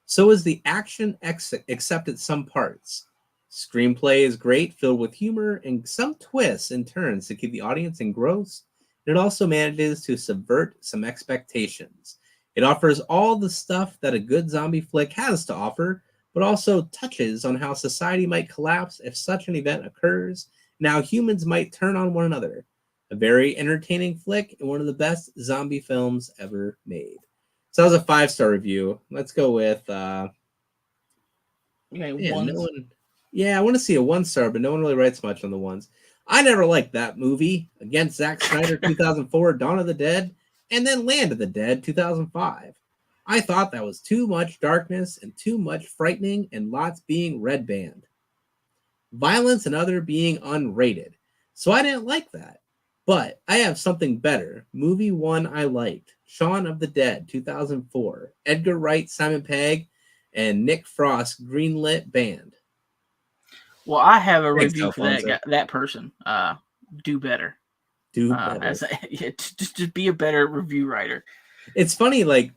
So is the action, except at some parts. Screenplay is great, filled with humor and some twists and turns to keep the audience engrossed. It also manages to subvert some expectations. It offers all the stuff that a good zombie flick has to offer, but also touches on how society might collapse if such an event occurs, and how humans might turn on one another. A very entertaining flick and one of the best zombie films ever made. So that was a 5-star review. Let's go with I want to see a 1-star, but no one really writes much on the ones. I never liked that movie against Zack Snyder 2004, Dawn of the Dead, and then Land of the Dead 2005. I thought that was too much darkness and too much frightening and lots being red banned. Violence and other being unrated. So I didn't like that. But I have something better. Movie one I liked. Shaun of the Dead 2004. Edgar Wright, Simon Pegg, and Nick Frost greenlit band. Well, I have a Thanks, review for that person. Do better. Do better. Just be a better review writer. It's funny, like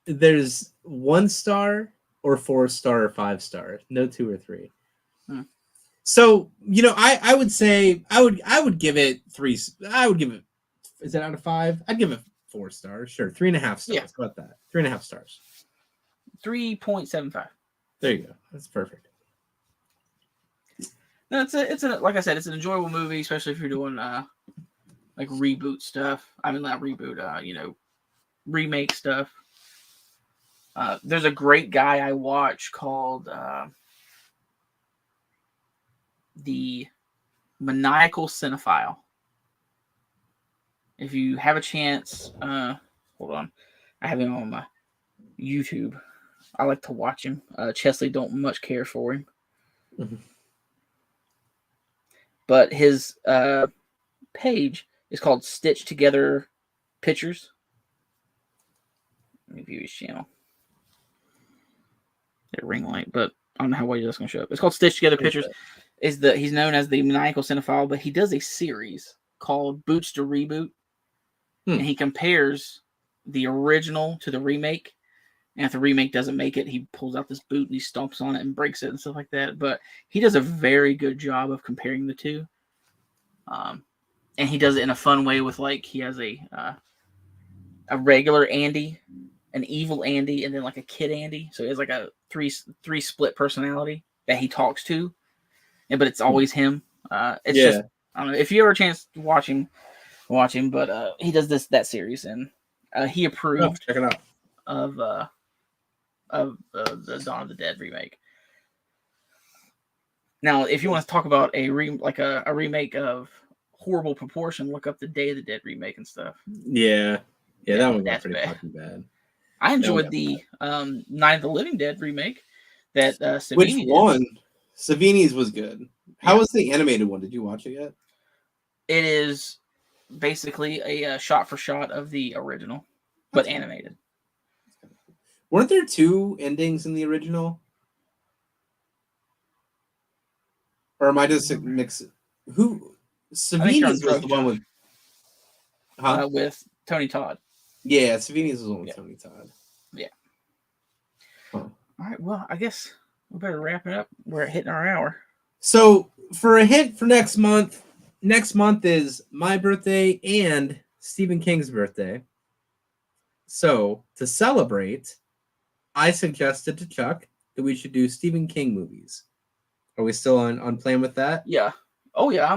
there's 1 star or 4 star or 5 star, no 2 or 3. So I would say I would give it 3. I would give it. Is it out of 5? I'd give it 4 stars. Sure, 3.5 stars. Yeah. How about that? 3.5 stars. 3.75. There you go. That's perfect. No, it's a like I said, it's an enjoyable movie, especially if you're doing like reboot stuff. I mean, not reboot, remake stuff. There's a great guy I watch called The Maniacal Cinephile. If you have a chance, hold on, I have him on my YouTube. I like to watch him. Chesley don't much care for him. Mm-hmm. But his page is called Stitch Together Pictures. Let me view his channel. That ring light, but I don't know how well that's going to show up. It's called Stitch Together Pictures. He's known as the Maniacal Cinephile, but he does a series called Boots to Reboot, and he compares the original to the remake. And if the remake doesn't make it, he pulls out this boot and he stomps on it and breaks it and stuff like that. But he does a very good job of comparing the two. And he does it in a fun way with, like, he has a regular Andy, an evil Andy, and then like a kid Andy. So he has like a three split personality that he talks to, but it's always him. It's just, I don't know, if you ever a chance to watch him. But he does that series, and he approved check it out. of the Dawn of the Dead remake. Now, if you want to talk about a remake of horrible proportion, look up the Day of the Dead remake and stuff. Yeah, that one got pretty fucking bad. I enjoyed the Night of the Living Dead remake that Savini Which one? did. Savini's was good. How was the animated one? Did you watch it yet? It is basically a shot for shot of the original, but animated. Weren't there 2 endings in the original? Or am I just mixing? Who? Savini's was the one with... with Tony Todd. Yeah, Savini's was the one with Tony Todd. Yeah. Huh. All right, well, I guess we better wrap it up. We're hitting our hour. So, for a hint for next month is my birthday and Stephen King's birthday. So, to celebrate, I suggested to Chuck that we should do Stephen King movies. Are we still on plan with that? Yeah. Oh, yeah.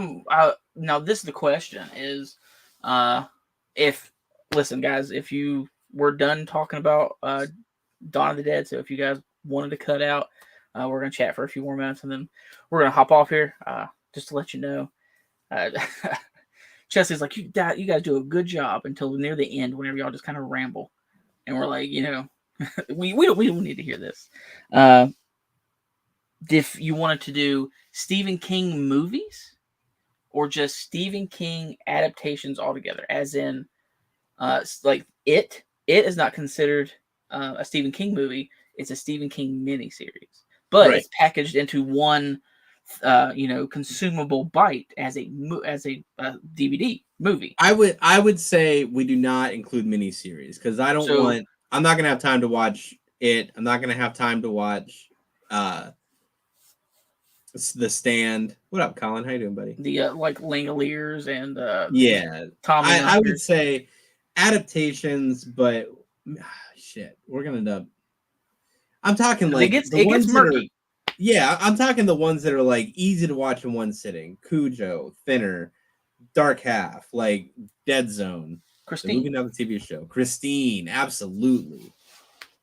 Now, this is the question is, listen, guys, if you were done talking about Dawn of the Dead, so if you guys wanted to cut out, we're going to chat for a few more minutes, and then we're going to hop off here just to let you know. Chesley's like, you guys do a good job until near the end whenever y'all just kind of ramble. And we're like, we don't need to hear this. If you wanted to do Stephen King movies or just Stephen King adaptations altogether, as in like It is not considered a Stephen King movie. It's a Stephen King miniseries, but it's packaged into one consumable bite as a DVD movie. I would say we do not include miniseries because I'm not gonna have time to watch it. I'm not gonna have time to watch The Stand. What up, Colin? How you doing, buddy? The like Langoliers and Tom. I would say adaptations, but shit, we're gonna end up. I'm talking like it gets murky. I'm talking the ones that are like easy to watch in one sitting. Cujo, Thinner, Dark Half, like Dead Zone, Christine, moving down the TV show. Christine, absolutely.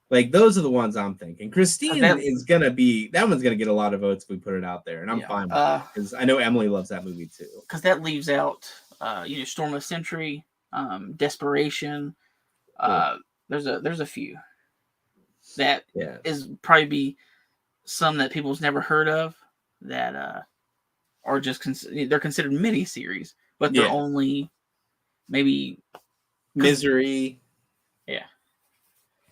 Like those are the ones I'm thinking. Christine That- is gonna be that one's gonna get a lot of votes if we put it out there, and I'm Yeah, fine with it because I know Emily loves that movie too. because that leaves out, Storm of the Century, Desperation. There's a few that Yeah. is probably be some that people's never heard of that are just they're considered mini series, but they're Yeah. only maybe Misery. Yeah.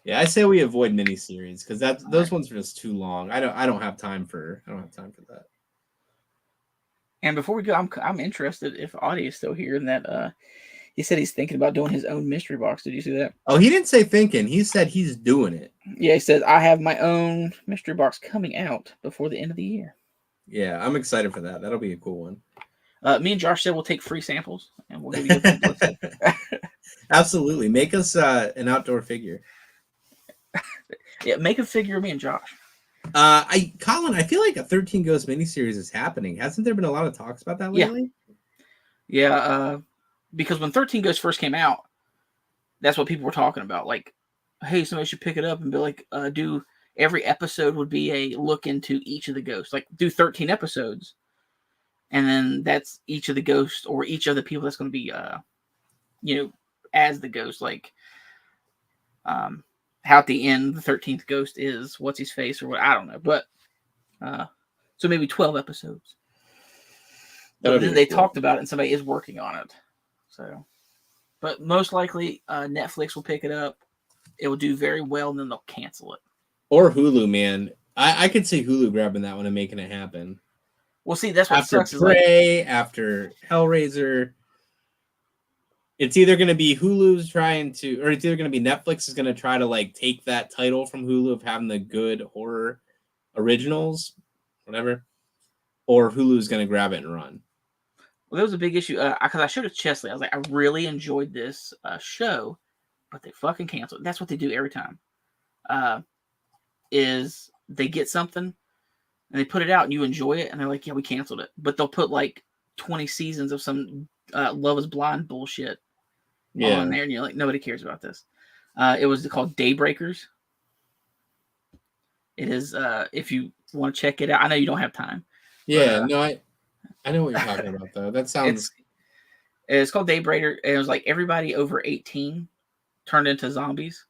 Yeah, I say we avoid miniseries because those ones are just too long. I don't have time for that. And before we go, I'm interested if Audie is still here and that he said he's thinking about doing his own mystery box. Did you see that? Oh, he didn't say thinking. He said he's doing it. Yeah, he says I have my own mystery box coming out before the end of the year. Yeah, I'm excited for that. That'll be a cool one. Me and Josh said we'll take free samples and we'll give you a template. Absolutely. Make us an outdoor figure. Yeah, make a figure of me and Josh. Colin, I feel like a 13 Ghost miniseries is happening. Hasn't there been a lot of talks about that lately? Yeah, because when 13 Ghosts first came out, that's what people were talking about. Like, hey, somebody should pick it up and be like, do every episode would be a look into each of the ghosts. Like, do 13 episodes. And then that's each of the ghosts or each of the people that's going to be, as the ghost. Like, how at the end the 13th ghost is what's his face or what, I don't know. But, so maybe 12 episodes. But then they talked about it and somebody is working on it. So, but most likely Netflix will pick it up. It will do very well and then they'll cancel it. Or Hulu, man. I could see Hulu grabbing that one and making it happen. Well, see, that's what after sucks. Prey, after Hellraiser. It's either going to be Hulu's trying to, or it's either going to be Netflix is going to try to like take that title from Hulu of having the good horror originals, whatever, or Hulu's going to grab it and run. Well, that was a big issue because I showed it to Chesley. I was like, I really enjoyed this show, but they fucking canceled. That's what they do every time. Is they get something and they put it out and you enjoy it and they're like, yeah, we canceled it. But they'll put like 20 seasons of some Love is Blind bullshit on there and you're like, nobody cares about this. It was called Daybreakers. It is, if you want to check it out. I know you don't have time. Yeah, but, no, I know what you're talking about though. That sounds. It's called Daybreaker. And it was like everybody over 18 turned into zombies.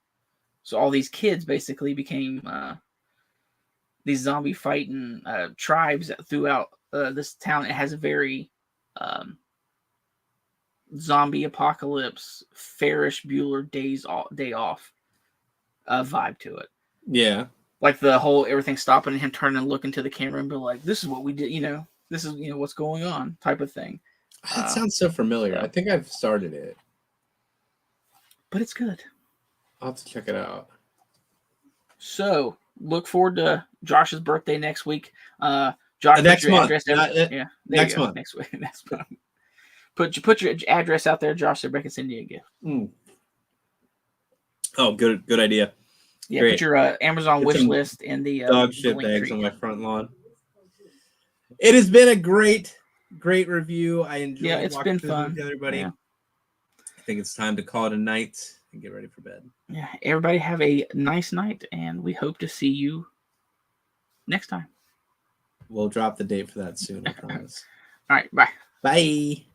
So all these kids basically became these zombie fighting tribes throughout this town. It has a very zombie apocalypse, Ferris Bueller day off vibe to it. Yeah. Like the whole everything stopping and him turning and looking to the camera and be like, this is what we did, this is, what's going on type of thing. That sounds so familiar. I think I've started it. But it's good. I'll have to check it out. So look forward to Josh's birthday next week. Josh, next month. Next month. Next week. Next month. Put your address out there, Josh, so everybody can send you a gift. Oh, good idea. Yeah, great. Put your Amazon wish list in the dog shit bags on my front lawn. It has been a great review. I enjoyed. Yeah, it's been fun, everybody. Yeah. I think it's time to call it a night and get ready for bed. Yeah, everybody have a nice night, and we hope to see you next time. We'll drop the date for that soon, I promise. All right, bye. Bye.